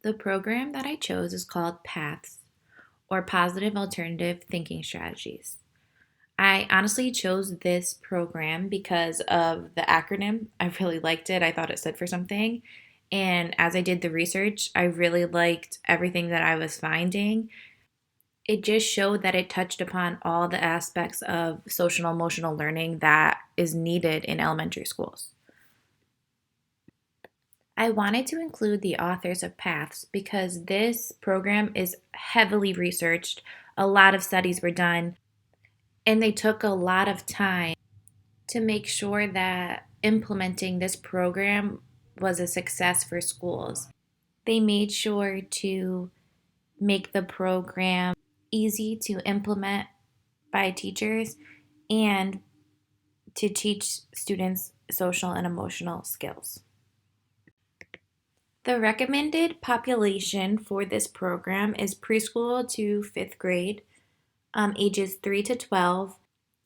The program that I chose is called PATHS, or Positive Alternative Thinking Strategies. I honestly chose this program because of the acronym. I really liked it. I thought it stood for something. And as I did the research, I really liked everything that I was finding. It just showed that it touched upon all the aspects of social and emotional learning that is needed in elementary schools. I wanted to include the authors of Paths because this program is heavily researched. A lot of studies were done, and they took a lot of time to make sure that implementing this program was a success for schools. They made sure to make the program easy to implement by teachers and to teach students social and emotional skills. The recommended population for this program is preschool to fifth grade, ages 3 to 12,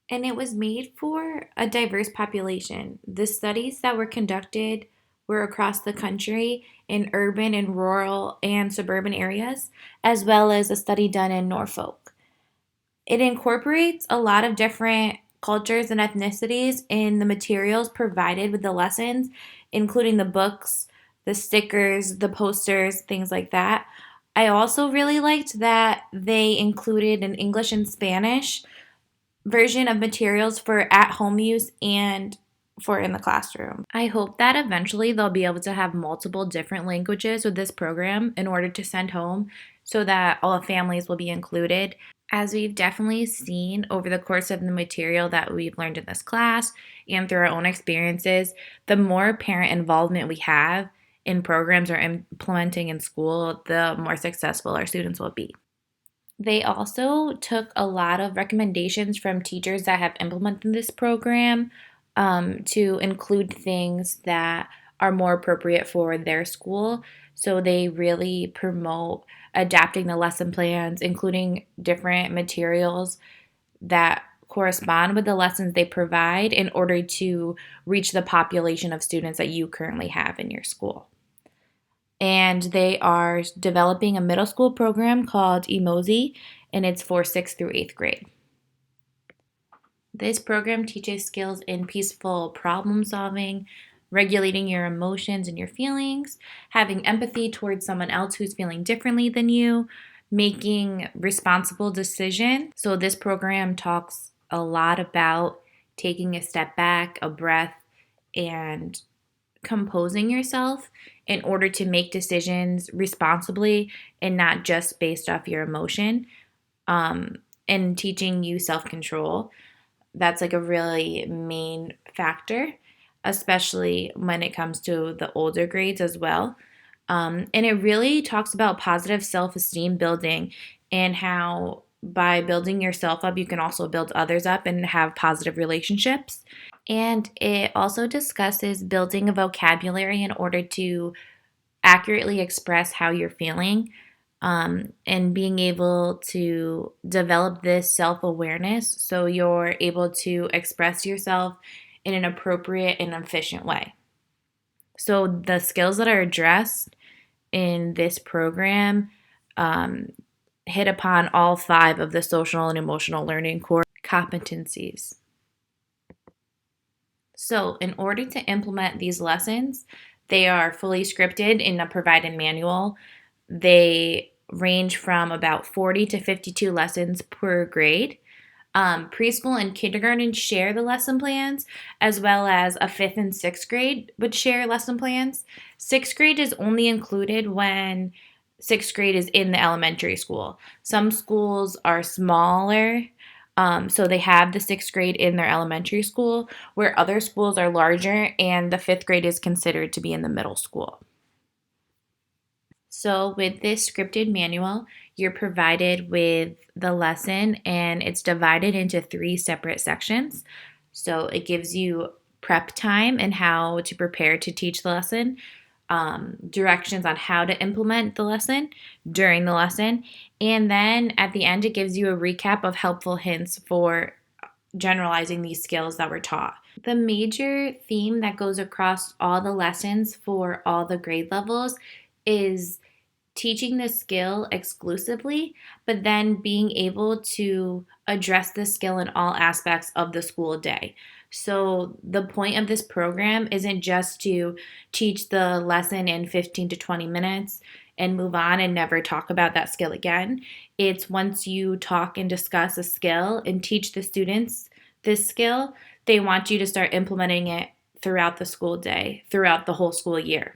and it was made for a diverse population. The studies that were conducted were across the country in urban and rural and suburban areas, as well as a study done in Norfolk. It incorporates a lot of different cultures and ethnicities in the materials provided with the lessons, including the books, the stickers, the posters, things like that. I also really liked that they included an English and Spanish version of materials for at home use and for in the classroom. I hope that eventually they'll be able to have multiple different languages with this program in order to send home so that all families will be included. As we've definitely seen over the course of the material that we've learned in this class and through our own experiences, the more parent involvement we have in programs or implementing in school, the more successful our students will be. They also took a lot of recommendations from teachers that have implemented this program to include things that are more appropriate for their school. So they really promote adapting the lesson plans, including different materials that correspond with the lessons they provide in order to reach the population of students that you currently have in your school. And they are developing a middle school program called Emoji, and it's for 6th through 8th grade. This program teaches skills in peaceful problem solving, regulating your emotions and your feelings, having empathy towards someone else who's feeling differently than you, making responsible decisions. So, this program talks a lot about taking a step back, a breath, and composing yourself in order to make decisions responsibly and not just based off your emotion, and teaching you self control. That's like a really main factor, especially when it comes to the older grades as well. And it really talks about positive self esteem building and how by building yourself up, you can also build others up and have positive relationships. And it also discusses building a vocabulary in order to accurately express how you're feeling, and being able to develop this self awareness so you're able to express yourself in an appropriate and efficient way. So, the skills that are addressed in this program um, hit upon all five of the social and emotional learning core competencies. So, in order to implement these lessons, they are fully scripted in a provided manual. They range from about 40 to 52 lessons per grade. Preschool and kindergarten share the lesson plans, as well as a fifth and sixth grade would share lesson plans. Sixth grade is only included when sixth grade is in the elementary school. Some schools are smaller, so they have the sixth grade in their elementary school, where other schools are larger and the fifth grade is considered to be in the middle school. So, with this scripted manual, you're provided with the lesson and it's divided into three separate sections. So, it gives you prep time and how to prepare to teach the lesson, directions on how to implement the lesson during the lesson, and then at the end, it gives you a recap of helpful hints for generalizing these skills that were taught. The major theme that goes across all the lessons for all the grade levels is teaching the skill exclusively, but then being able to address the skill in all aspects of the school day. So, the point of this program isn't just to teach the lesson in 15 to 20 minutes and move on and never talk about that skill again. It's once you talk and discuss a skill and teach the students this skill, they want you to start implementing it throughout the school day, throughout the whole school year.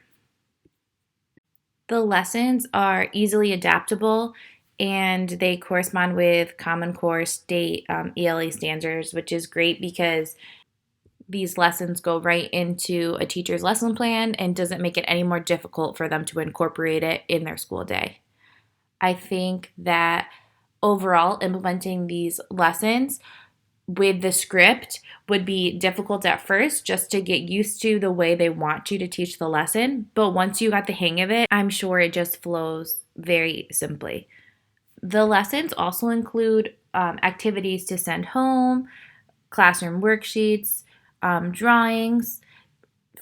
The lessons are easily adaptable and they correspond with Common Core state ELA standards, which is great because these lessons go right into a teacher's lesson plan and doesn't make it any more difficult for them to incorporate it in their school day. I think that overall, implementing these lessons with the script would be difficult at first just to get used to the way they want you to teach the lesson. But once you got the hang of it, I'm sure it just flows very simply. The lessons also include activities to send home, classroom worksheets, drawings,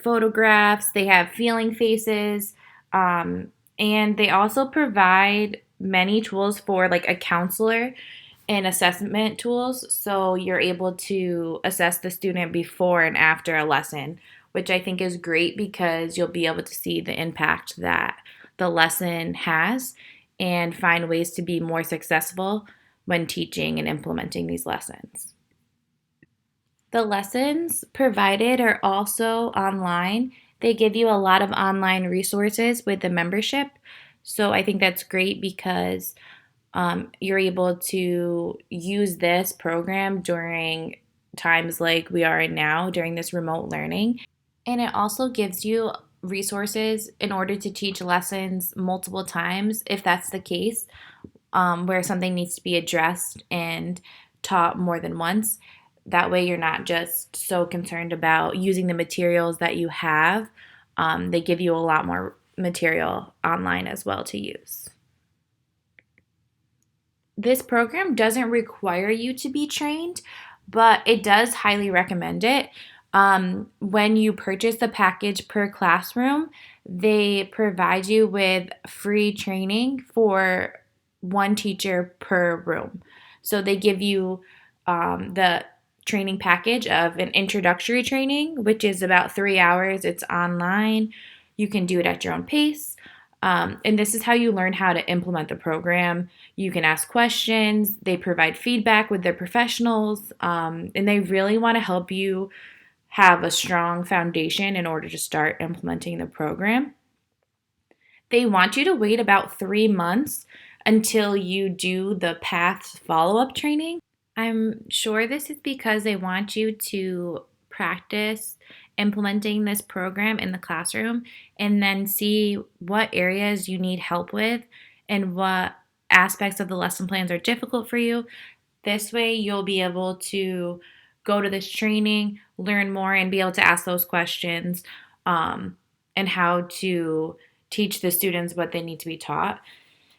photographs. They have feeling faces, and they also provide many tools for like a counselor and assessment tools, so you're able to assess the student before and after a lesson, which I think is great because you'll be able to see the impact that the lesson has and find ways to be more successful when teaching and implementing these lessons. The lessons provided are also online. They give you a lot of online resources with the membership. So I think that's great because you're able to use this program during times like we are in now during this remote learning. And it also gives you resources in order to teach lessons multiple times if that's the case, where something needs to be addressed and taught more than once. That way, you're not just so concerned about using the materials that you have. They give you a lot more material online as well to use. This program doesn't require you to be trained, but it does highly recommend it. When you purchase the package per classroom, they provide you with free training for one teacher per room. So they give you the training package of an introductory training, which is about 3 hours. It's online. You can do it at your own pace. And this is how you learn how to implement the program. You can ask questions. They provide feedback with their professionals, and they really want to help you have a strong foundation in order to start implementing the program. They want you to wait about 3 months until you do the PATH follow-up training. I'm sure this is because they want you to practice implementing this program in the classroom and then see what areas you need help with and what aspects of the lesson plans are difficult for you. This way, you'll be able to go to this training, learn more, and be able to ask those questions and how to teach the students what they need to be taught.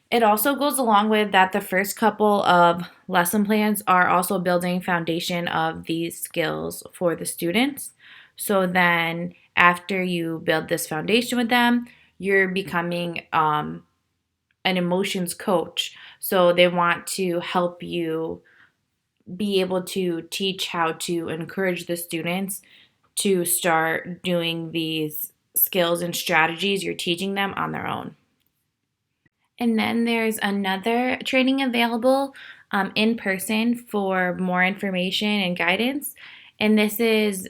It also goes along with that the first couple of lesson plans are also building foundation of these skills for the students. So then after you build this foundation with them, you're becoming an emotions coach. So they want to help you be able to teach how to encourage the students to start doing these skills and strategies you're teaching them on their own. And then there's another training available in person for more information and guidance. And this is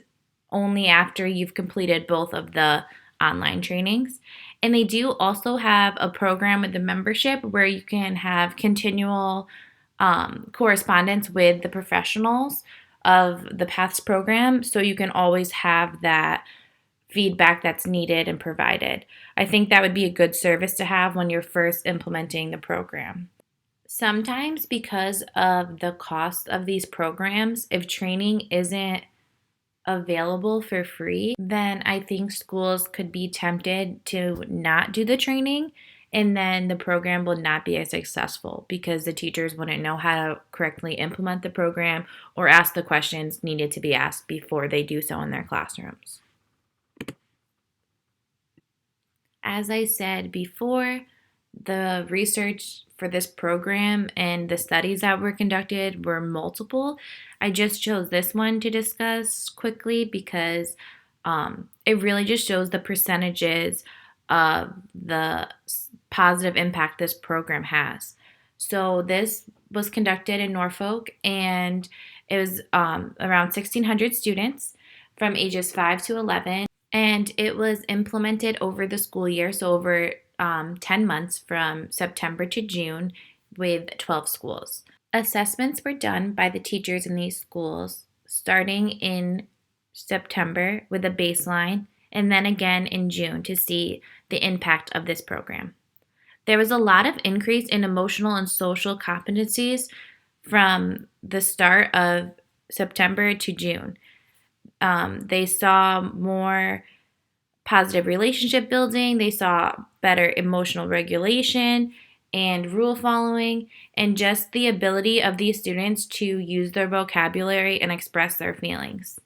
only after you've completed both of the online trainings. And they do also have a program with the membership where you can have continual correspondence with the professionals of the PATHS program. So you can always have that feedback that's needed and provided. I think that would be a good service to have when you're first implementing the program. Sometimes, because of the cost of these programs, if training isn't available for free, then I think schools could be tempted to not do the training, and then the program will not be as successful because the teachers wouldn't know how to correctly implement the program or ask the questions needed to be asked before they do so in their classrooms. As I said before, The research for this program and the studies that were conducted were multiple. I just chose this one to discuss quickly because it really just shows the percentages of the positive impact this program has. So this was conducted in Norfolk, and it was around 1,600 students from ages 5 to 11, and it was implemented over the school year, so over 10 months from September to June with 12 schools. Assessments were done by the teachers in these schools starting in September with a baseline and then again in June to see the impact of this program. There was a lot of increase in emotional and social competencies from the start of September to June. They saw more positive relationship building, they saw better emotional regulation and rule following, and just the ability of these students to use their vocabulary and express their feelings.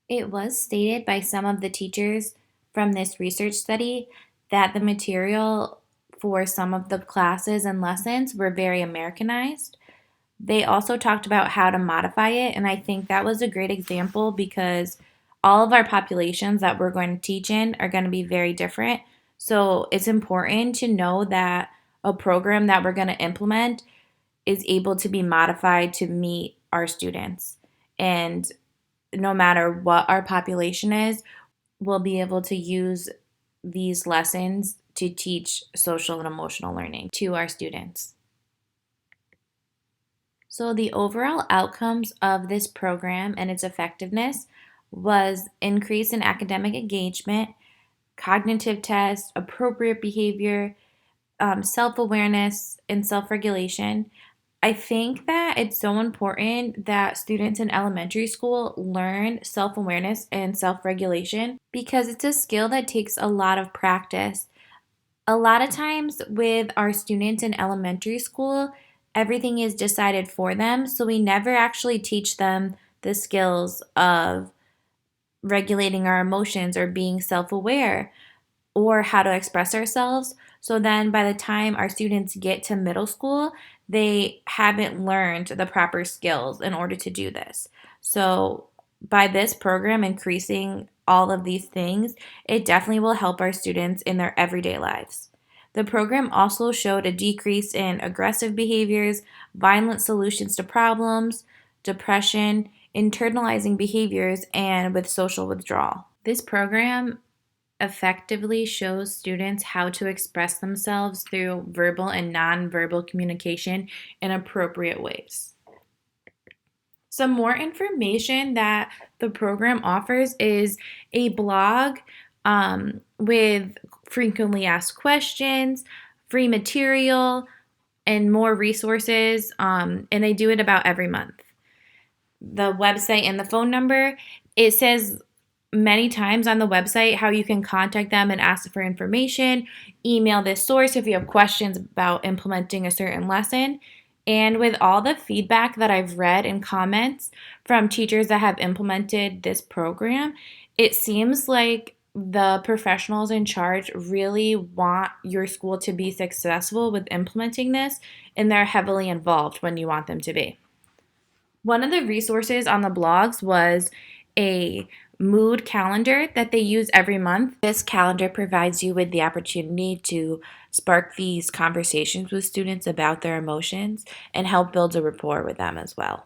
It was stated by some of the teachers from this research study that the material for some of the classes and lessons were very Americanized. They also talked about how to modify it, and I think that was a great example because all of our populations that we're going to teach in are going to be very different. So it's important to know that a program that we're going to implement is able to be modified to meet our students. And no matter what our population is, we'll be able to use these lessons to teach social and emotional learning to our students. So, the overall outcomes of this program and its effectiveness was increase in academic engagement, cognitive tests, appropriate behavior, self awareness, and self regulation. I think that it's so important that students in elementary school learn self awareness and self regulation because it's a skill that takes a lot of practice. A lot of times with our students in elementary school, everything is decided for them, so we never actually teach them the skills of regulating our emotions or being self aware or how to express ourselves. So then by the time our students get to middle school, they haven't learned the proper skills in order to do this. So by this program increasing all of these things, it definitely will help our students in their everyday lives. The program also showed a decrease in aggressive behaviors, violent solutions to problems, depression, internalizing behaviors, and with social withdrawal. This program effectively shows students how to express themselves through verbal and nonverbal communication in appropriate ways. Some more information that the program offers is a blog with frequently asked questions, free material, and more resources, and they do it about every month. The website and the phone number, it says many times on the website how you can contact them and ask for information, email this source if you have questions about implementing a certain lesson. And with all the feedback that I've read and comments from teachers that have implemented this program, it seems like the professionals in charge really want your school to be successful with implementing this, and they're heavily involved when you want them to be. One of the resources on the blogs was a mood calendar that they use every month. This calendar provides you with the opportunity to spark these conversations with students about their emotions and help build a rapport with them as well.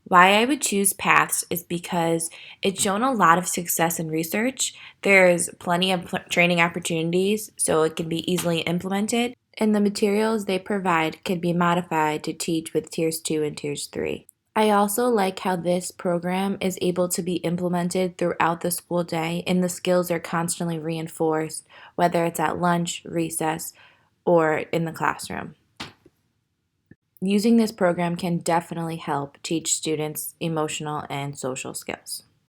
Why I would choose PATHS is because it's shown a lot of success in research. There's plenty of training opportunities, so it can be easily implemented, and the materials they provide can be modified to teach with Tiers 2 and Tiers 3. I also like how this program is able to be implemented throughout the school day, and the skills are constantly reinforced, whether it's at lunch, recess, or in the classroom. Using this program can definitely help teach students emotional and social skills.